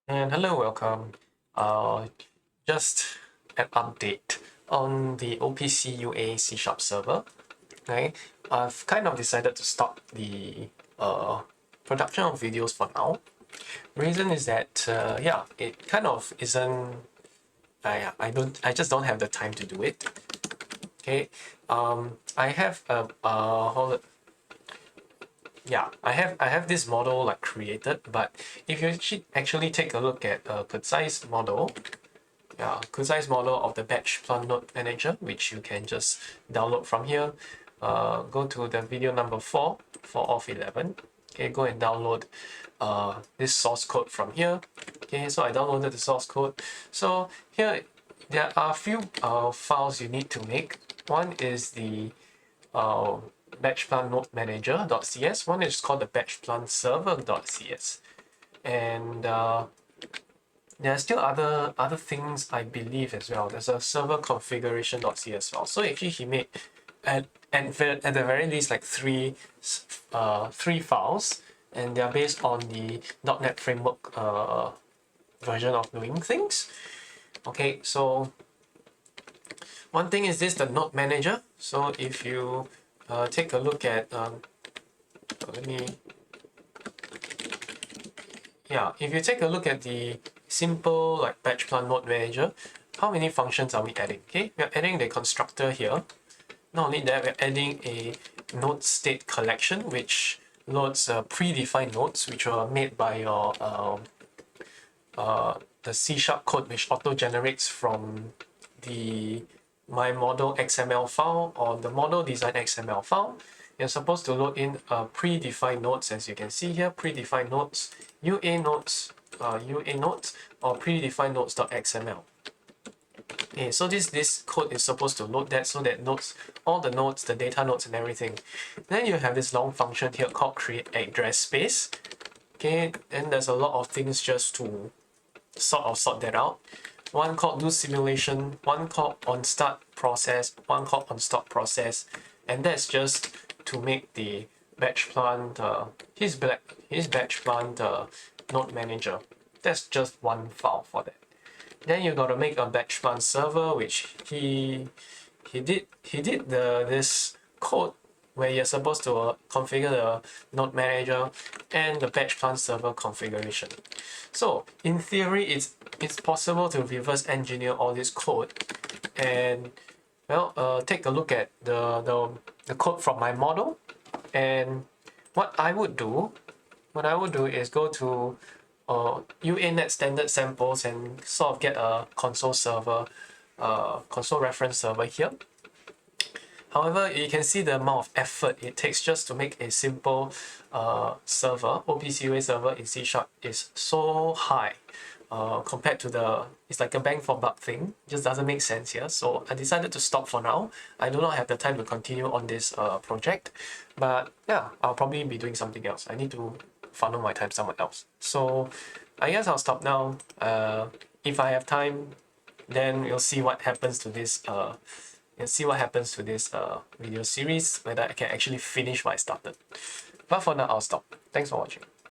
And hello, welcome. Just an update on the OPCUA C# server. Right, I've kind of decided to stop the production of videos for now. Reason is that yeah, it kind of isn't. I just don't have the time to do it. Okay, I have I have this model like created, but if you actually take a look at a concise model, concise model of the batch plant node manager, which you can just download from here. Go to the video number 4 of 11. Okay, go and download this source code from here. Okay, so I downloaded the source code. So here there are a few files you need to make. One is the batch plant node manager.cs. One is called the batch plant server.cs, and there are still other things I believe as well. There's a server configuration.cs file. So actually he made at the very least like three files, and they are based on the .NET framework version of doing things. Okay, so one thing is this, the node manager. So if you take a look at if you take a look at the simple like batch plant node manager, how many functions are we adding? Okay, we are adding the constructor here. Not only that, we're adding a node state collection which loads predefined nodes which are made by your the C# code, which auto generates from the my model XML file or the model design XML file. You're supposed to load in predefined nodes, as you can see here, predefined nodes, UA nodes, or predefined nodes.xml. Okay, so this code is supposed to load that so that nodes, all the nodes, the data nodes and everything. Then you have this long function here called create address space. Okay, and there's a lot of things just to sort that out. One called do simulation, one called on start process, one called on stop process, and that's just to make the batch plant his batch plant node manager. That's just one file for that. Then you gotta make a batch plant server, which he did this code where you're supposed to configure the node manager and the batch plant server configuration. So in theory, it's possible to reverse engineer all this code, and well, take a look at the code from my model. And what I would do is go to UA NetStandard samples and sort of get a console server, console reference server here. However, you can see the amount of effort it takes just to make a simple server, OPCUA server in C# is so high compared to it's like a bang for buck thing. It just doesn't make sense here. So I decided to stop for now. I do not have the time to continue on this project, but yeah, I'll probably be doing something else. I need to funnel my time somewhere else. So I guess I'll stop now. If I have time, then we'll see what happens to this video series, whether I can actually finish what I started. But for now, I'll stop. Thanks for watching.